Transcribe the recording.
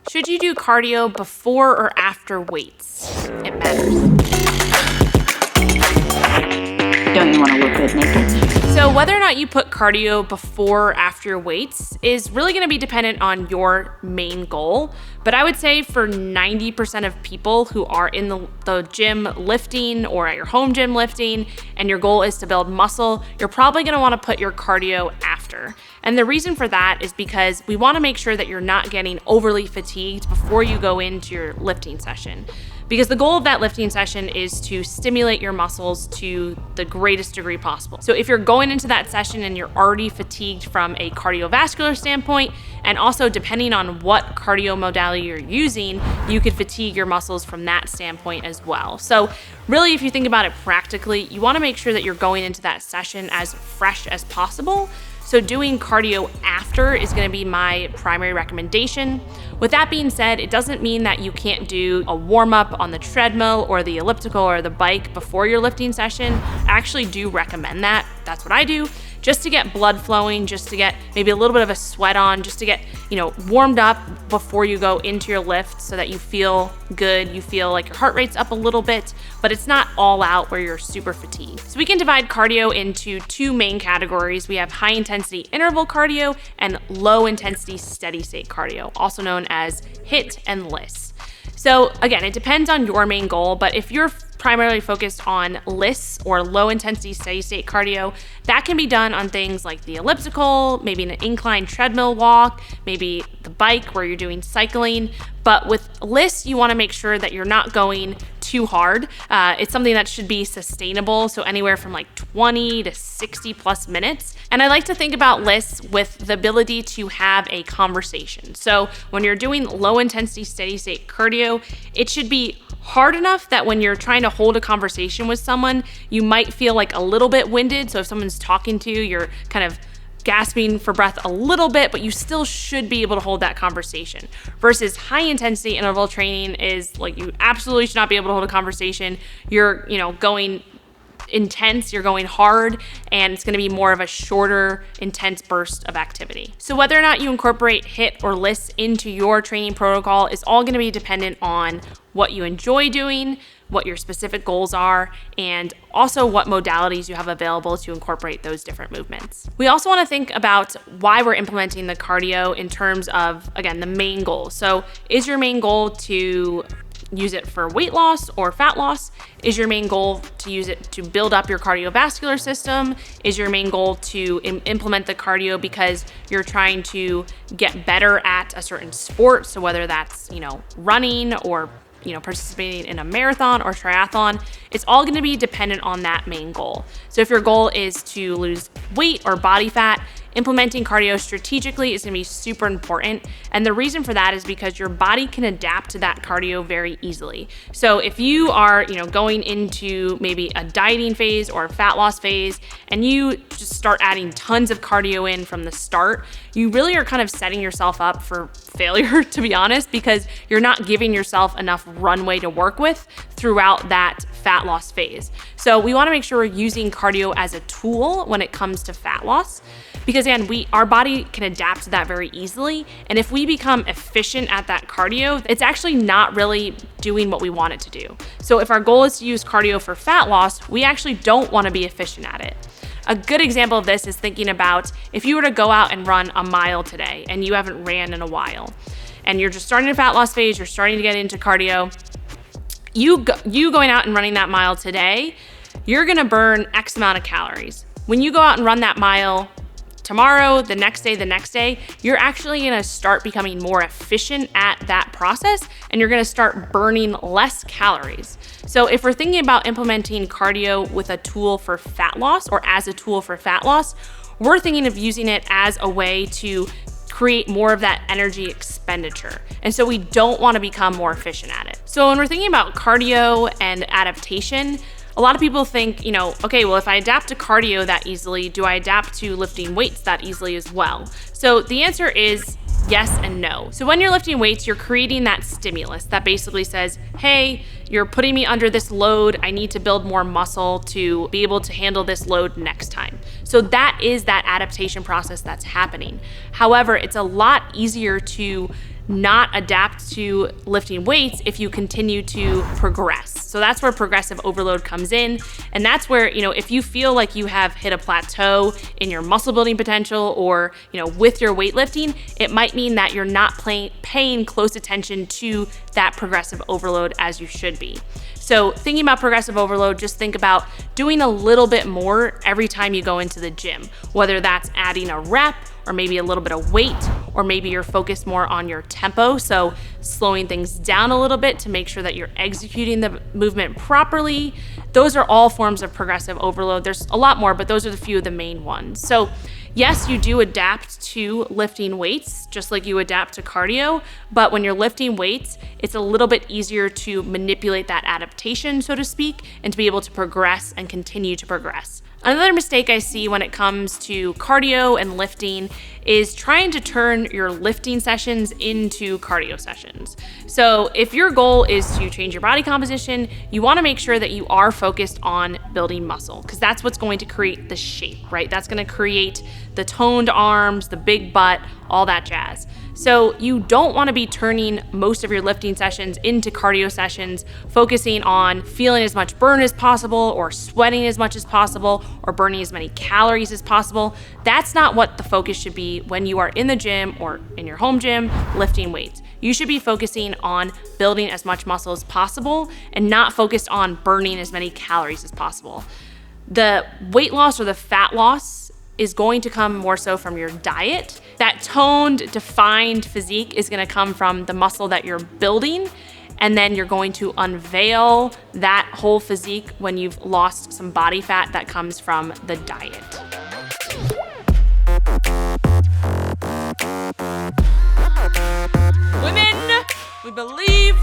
Should you do cardio before or after weights? It matters. Don't you want to look good naked? So whether or not you put cardio before or after weights is really going to be dependent on your main goal. But I would say for 90% of people who are in the gym lifting or at your home gym lifting, and your goal is to build muscle, you're probably going to want to put your cardio after. And the reason for that is because we want to make sure that you're not getting overly fatigued before you go into your lifting session. Because the goal of that lifting session is to stimulate your muscles to the greatest degree possible. So if you're going into that session and you're already fatigued from a cardiovascular standpoint, and also depending on what cardio modality you're using, you could fatigue your muscles from that standpoint as well. So really, if you think about it practically, you want to make sure that you're going into that session as fresh as possible. So doing cardio after is going to be my primary recommendation. With that being said, it doesn't mean that you can't do a warm-up on the treadmill or the elliptical or the bike before your lifting session. I actually do recommend that. That's what I do, just to get blood flowing, just to get maybe a little bit of a sweat on, just to get, warmed up before you go into your lift so that you feel good, you feel like your heart rate's up a little bit, but it's not all out where you're super fatigued. So we can divide cardio into two main categories. We have high intensity interval cardio and low intensity steady state cardio, also known as HIIT and LISS. So again, it depends on your main goal, but if you're primarily focused on LISS or low intensity steady state cardio, that can be done on things like the elliptical, maybe an incline treadmill walk, maybe the bike where you're doing cycling. But with LISS, you want to make sure that you're not going too hard. It's something that should be sustainable, so anywhere from like 20 to 60 plus minutes. And I like to think about LISS with the ability to have a conversation. So when you're doing low intensity steady state cardio, it should be hard enough that when you're trying to hold a conversation with someone, you might feel like a little bit winded. So if someone's talking to you, you're kind of gasping for breath a little bit, but you still should be able to hold that conversation. Versus high intensity interval training is like you absolutely should not be able to hold a conversation. You're, going intense, you're going hard, and it's going to be more of a shorter, intense burst of activity. So whether or not you incorporate HIIT or LISS into your training protocol is all going to be dependent on what you enjoy doing, what your specific goals are, and also what modalities you have available to incorporate those different movements. We also want to think about why we're implementing the cardio in terms of, again, the main goal. So is your main goal to use it for weight loss or fat loss? Is your main goal to use it to build up your cardiovascular system? Is your main goal to implement the cardio because you're trying to get better at a certain sport? So whether that's, running or participating in a marathon or triathlon, it's all going to be dependent on that main goal. So if your goal is to lose weight or body fat, implementing cardio strategically is going to be super important. And the reason for that is because your body can adapt to that cardio very easily. So if you are, going into maybe a dieting phase or a fat loss phase, and you just start adding tons of cardio in from the start, you really are kind of setting yourself up for failure, to be honest, because you're not giving yourself enough runway to work with throughout that fat loss phase. So we want to make sure we're using cardio as a tool when it comes to fat loss. Because again, our body can adapt to that very easily. And if we become efficient at that cardio, it's actually not really doing what we want it to do. So if our goal is to use cardio for fat loss, we actually don't want to be efficient at it. A good example of this is thinking about if you were to go out and run a mile today and you haven't ran in a while, and you're just starting a fat loss phase, you're starting to get into cardio, you going out and running that mile today, you're gonna burn X amount of calories. When you go out and run that mile tomorrow, the next day, you're actually gonna start becoming more efficient at that process, and you're gonna start burning less calories. So if we're thinking about implementing cardio with a tool for fat loss or as a tool for fat loss, we're thinking of using it as a way to create more of that energy expenditure. And so we don't want to become more efficient at it. So when we're thinking about cardio and adaptation, a lot of people think, okay, well, if I adapt to cardio that easily, do I adapt to lifting weights that easily as well? So the answer is yes and no. So when you're lifting weights, you're creating that stimulus that basically says, hey, you're putting me under this load. I need to build more muscle to be able to handle this load next time. So that is that adaptation process that's happening. However, it's a lot easier to not adapt to lifting weights if you continue to progress. So that's where progressive overload comes in. And that's where, if you feel like you have hit a plateau in your muscle building potential or, with your weightlifting, it might mean that you're not paying close attention to that progressive overload as you should be. So thinking about progressive overload, just think about doing a little bit more every time you go into the gym, whether that's adding a rep or maybe a little bit of weight, or maybe you're focused more on your tempo. So slowing things down a little bit to make sure that you're executing the movement properly. Those are all forms of progressive overload. There's a lot more, but those are the few of the main ones. So yes, you do adapt to lifting weights, just like you adapt to cardio, but when you're lifting weights, it's a little bit easier to manipulate that adaptation, so to speak, and to be able to progress and continue to progress. Another mistake I see when it comes to cardio and lifting is trying to turn your lifting sessions into cardio sessions. So if your goal is to change your body composition, you want to make sure that you are focused on building muscle, because that's what's going to create the shape, right? That's going to create the toned arms, the big butt, all that jazz. So you don't want to be turning most of your lifting sessions into cardio sessions, focusing on feeling as much burn as possible or sweating as much as possible or burning as many calories as possible. That's not what the focus should be when you are in the gym or in your home gym lifting weights. You should be focusing on building as much muscle as possible and not focused on burning as many calories as possible. The weight loss or the fat loss is going to come more so from your diet. That toned, defined physique is gonna come from the muscle that you're building, and then you're going to unveil that whole physique when you've lost some body fat that comes from the diet. Women, we believe